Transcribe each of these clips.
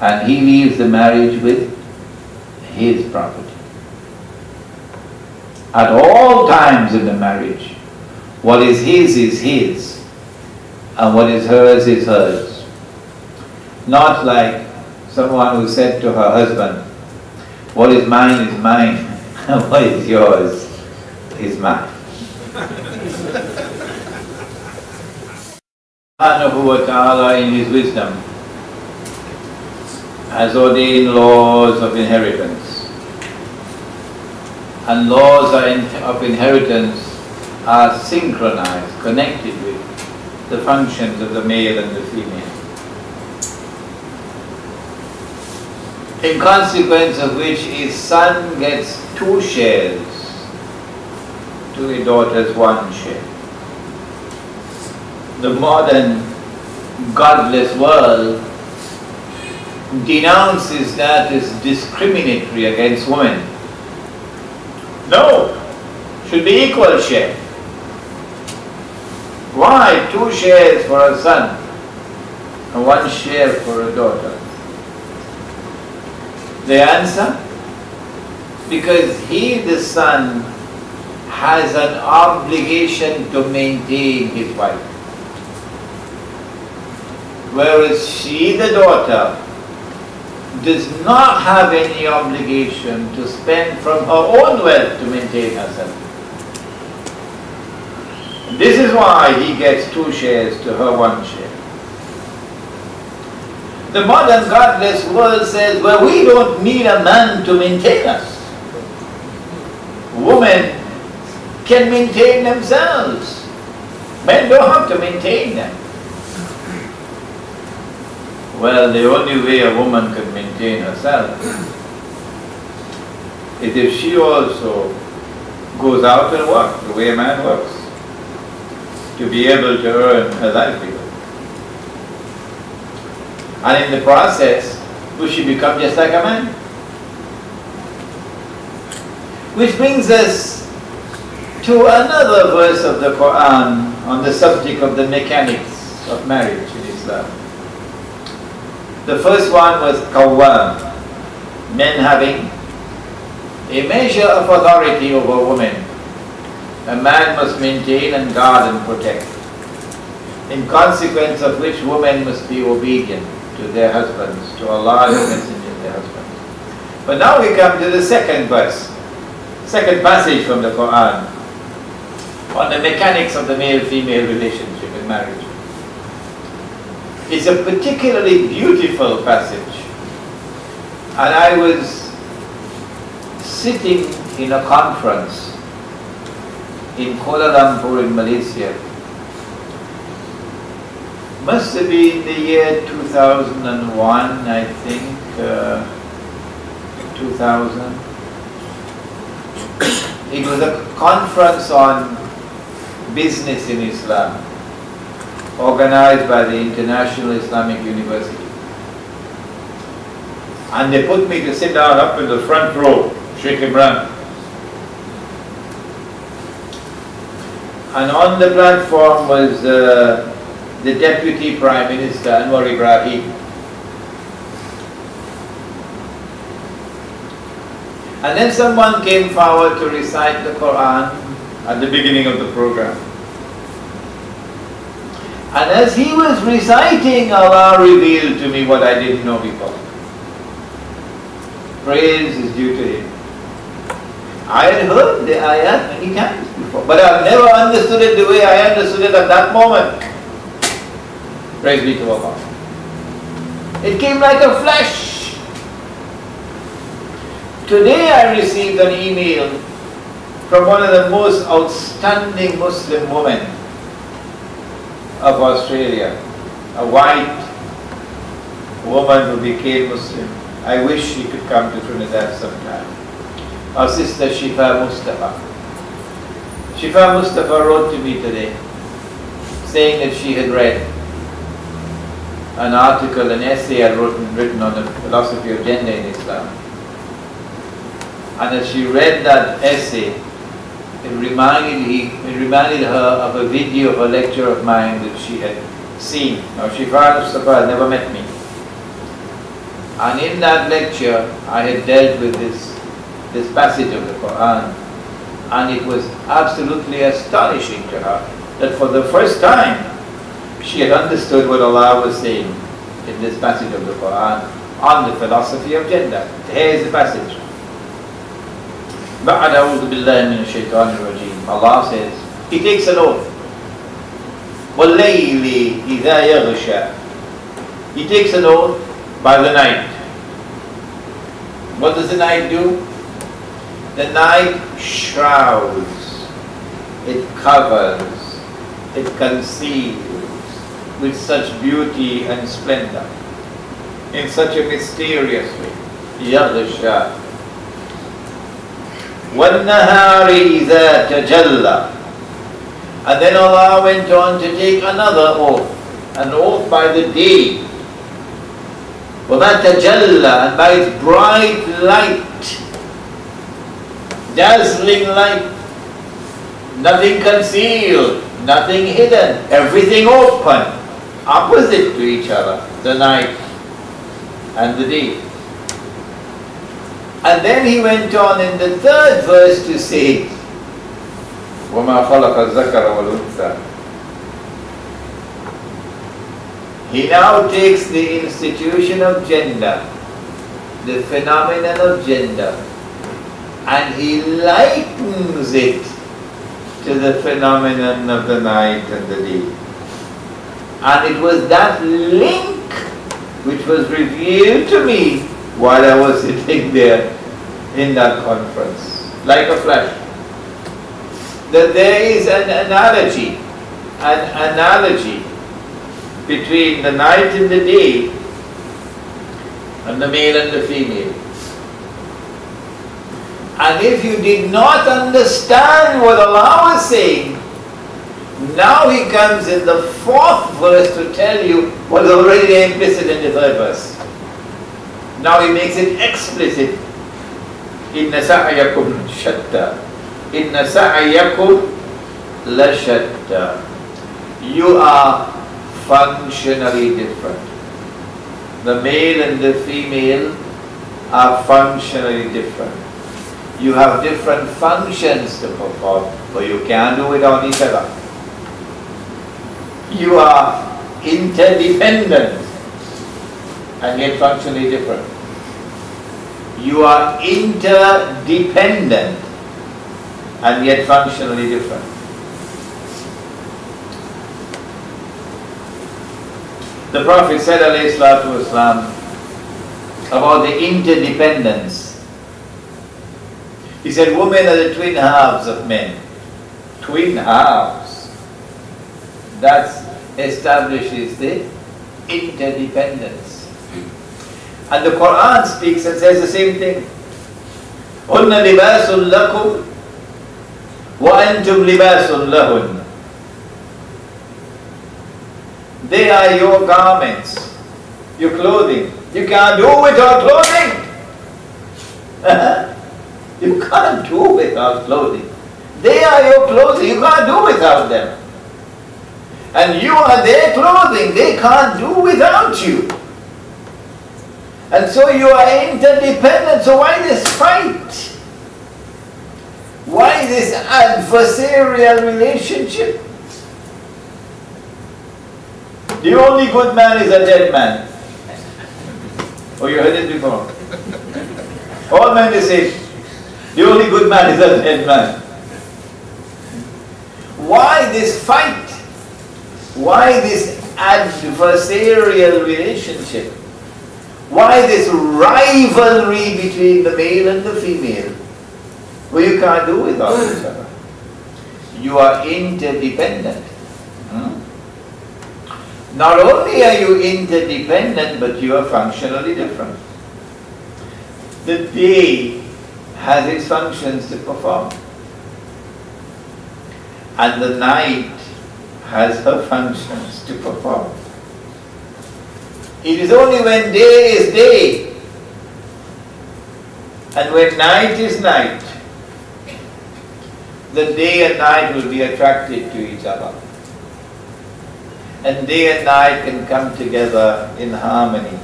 and he leaves the marriage with his property. At all times in the marriage, what is his, and what is hers. Not like someone who said to her husband, what is mine, and what is yours is mine. Allah Subhanahu wa Ta'ala in His wisdom has ordained laws of inheritance. And laws of inheritance are synchronized, connected with the functions of the male and the female. In consequence of which a son gets 2 shares to a daughter's 1 share. The modern godless world denounces that as discriminatory against women. No, should be equal share. Why 2 shares for a son and 1 share for a daughter? The answer? Because he, the son, has an obligation to maintain his wife. Whereas she, the daughter, does not have any obligation to spend from her own wealth to maintain herself. This is why he gets 2 shares to her 1 share. The modern godless world says, well, we don't need a man to maintain us. Women can maintain themselves. Men don't have to maintain them. Well, the only way a woman can maintain herself is if she also goes out and works the way a man works, to be able to earn her livelihood. And in the process, will she become just like a man? Which brings us to another verse of the Quran on the subject of the mechanics of marriage in Islam. The first one was Qawwam, men having a measure of authority over women. A man must maintain and guard and protect, in consequence of which women must be obedient to their husbands, to Allah and the Messenger of their husbands. But now we come to the second verse, second passage from the Quran on the mechanics of the male-female relationship in marriage. It's a particularly beautiful passage, and I was sitting in a conference in Kuala Lumpur in Malaysia. Must have been the year 2001, I think, 2000. It was a conference on business in Islam, organized by the International Islamic University. And they put me to sit down up in the front row, Sheikh Imran. And on the platform was the Deputy Prime Minister, Anwar Ibrahim. And then someone came forward to recite the Quran at the beginning of the program. And as he was reciting, Allah revealed to me what I didn't know before. Praise is due to Him. I had heard the ayat many times before, but I've never understood it the way I understood it at that moment. Praise be to Allah. It came like a flash. Today I received an email from one of the most outstanding Muslim women of Australia, a white woman who became Muslim. I wish she could come to Trinidad sometime. Our sister Shifa Mustafa. Shifa Mustafa wrote to me today saying that she had read an article, an essay I written on the philosophy of gender in Islam. And as she read that essay, it reminded her of a video of a lecture of mine that she had seen. Now Shifa Mustafa had never met me. And in that lecture, I had dealt with this passage of the Quran, and it was absolutely astonishing to her that for the first time she had understood what Allah was saying in this passage of the Quran on the philosophy of gender. Here is the passage. بعد أعوذ بالله من الشيطان الرجيم. Allah says, He takes an oath. وَاللَّيْلِ إِذَا يَغْشَى. He takes an oath by the night. What does the night do? The night shrouds, it covers, it conceals with such beauty and splendor, in such a mysterious way. يَغْشَى. وَالنَّهَارِ إِذَا تَجَلَّى. And then Allah went on to take another oath, an oath by the day. وَمَا تَجَلَّى, and by its bright light, dazzling light, nothing concealed, nothing hidden, everything open, opposite to each other, the night and the day. And then he went on in the third verse to say, وَمَا خَلَقَ الذَّكَرَ وَالْأُنثَى. He now takes the institution of gender, the phenomenon of gender, and he likens it to the phenomenon of the night and the day. And it was that link which was revealed to me while I was sitting there in that conference, like a flash. That there is an analogy between the night and the day, and the male and the female. And if you did not understand what Allah was saying, now He comes in the fourth verse to tell you what is already implicit in the third verse. Now He makes it explicit. إِنَّ سَعْيَكُمْ شَتَّى. إِنَّ سَعْيَكُمْ لَشَتَّى. You are functionally different. The male and the female are functionally different. You have different functions to perform, but you can't do it on each other. You are interdependent and yet functionally different. You are interdependent and yet functionally different. The Prophet said, alayhi salatu wasalam, about the interdependence. He said, women are the twin halves of men. Twin halves. That establishes the interdependence. And the Quran speaks and says the same thing. هُنَّ لِبَاسٌ لَكُمْ وَأَنْتُمْ لِبَاسٌ لَهُنَّ. They are your garments, your clothing. You can't do without clothing. You can't do without clothing. They are your clothing. You can't do without them. And you are their clothing. They can't do without you. And so you are interdependent. So why this fight? Why this adversarial relationship? The only good man is a dead man. Oh, you heard it before? All men they say, the only good man is a dead man. Why this fight? Why this adversarial relationship? Why this rivalry between the male and the female? Well, you can't do without each other. You are interdependent. Not only are you interdependent, but you are functionally different. The day has its functions to perform. And the night has her functions to perform. It is only when day is day and when night is night, the day and night will be attracted to each other. And day and night can come together in harmony.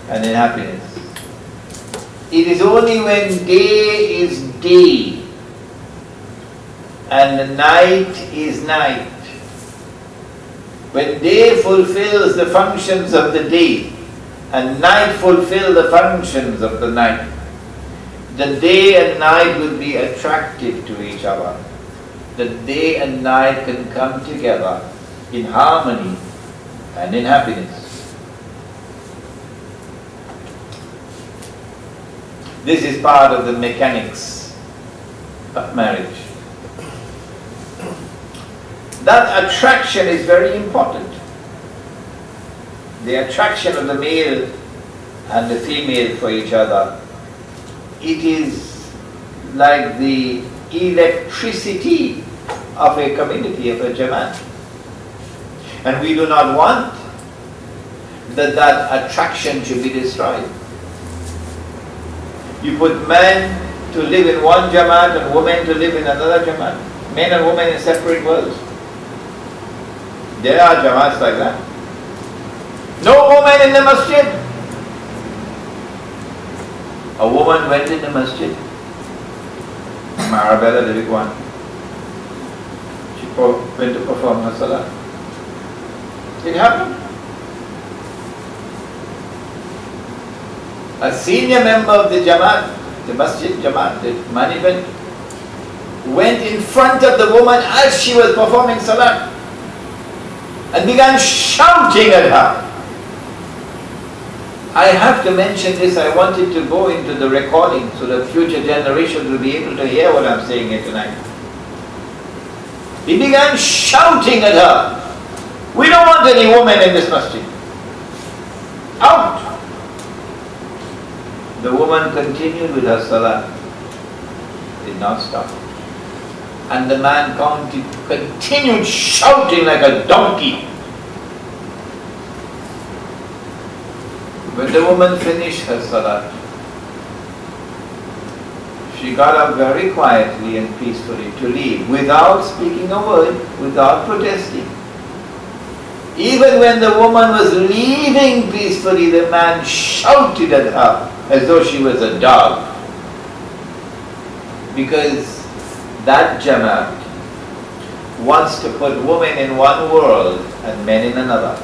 and in happiness. It is only when day is day and night is night, when day fulfills the functions of the day and night fulfill the functions of the night, the day and night will be attractive to each other. The day and night can come together in harmony and in happiness. This is part of the mechanics of marriage. That attraction is very important. The attraction of the male and the female for each other. It is like the electricity of a community, of a Jamaat. And we do not want that attraction should be destroyed. You put men to live in one Jamaat and women to live in another Jamaat. Men and women in separate worlds. There are Jamaats like that. No woman in the masjid. A woman went in the masjid. Marabella, the big one. She went to perform her salah. It happened. A senior member of the Jamaat, the Masjid Jamaat, the management, went in front of the woman as she was performing salah and began shouting at her. I have to mention this. I wanted to go into the recording so that future generations will be able to hear what I'm saying here tonight. He began shouting at her, "We don't want any woman in this masjid. Out!" The woman continued with her salah, did not stop. And the man continued shouting like a donkey. When the woman finished her salah, she got up very quietly and peacefully to leave, without speaking a word, without protesting. Even when the woman was leaving peacefully, the man shouted at her as though she was a dog. Because that Jamaat wants to put women in one world and men in another.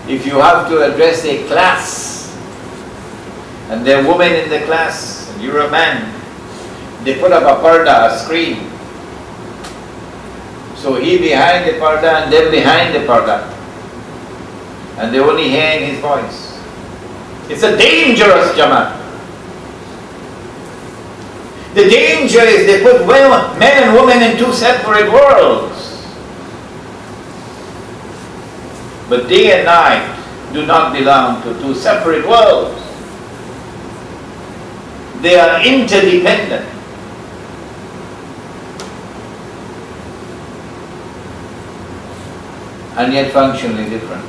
If you have to address a class and there are women in the class and you're a man, they put up a parda, a screen. So he behind the parda and them behind the parda. And they only hear his voice. It's a dangerous Jamaat. The danger is they put men and women in two separate worlds. But day and night do not belong to two separate worlds. They are interdependent. And yet functionally different.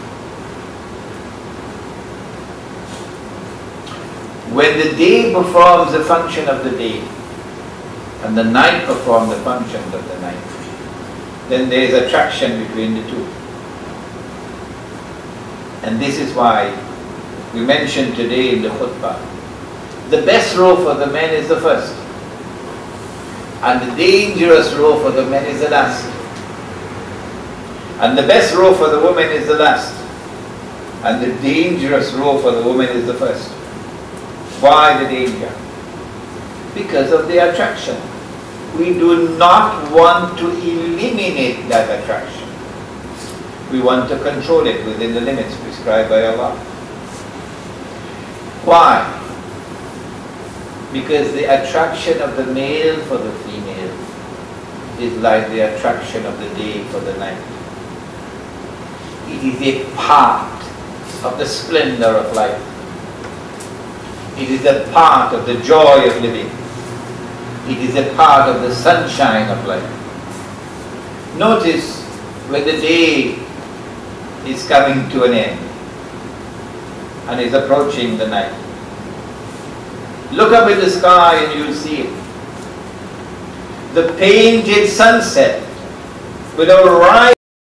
When the day performs the function of the day and the night performs the functions of the night, then there is attraction between the two. And this is why we mentioned today in the khutbah, the best row for the men is the first, and the dangerous row for the men is the last, and the best row for the woman is the last, and the dangerous row for the woman is the first. Why the danger? Because of the attraction. We do not want to eliminate that attraction. We want to control it within the limits prescribed by Allah. Why? Because the attraction of the male for the female is like the attraction of the day for the night. It is a part of the splendor of life. It is a part of the joy of living. It is a part of the sunshine of life. Notice when the day is coming to an end and is approaching the night. Look up in the sky and you'll see it. The painted sunset with a rise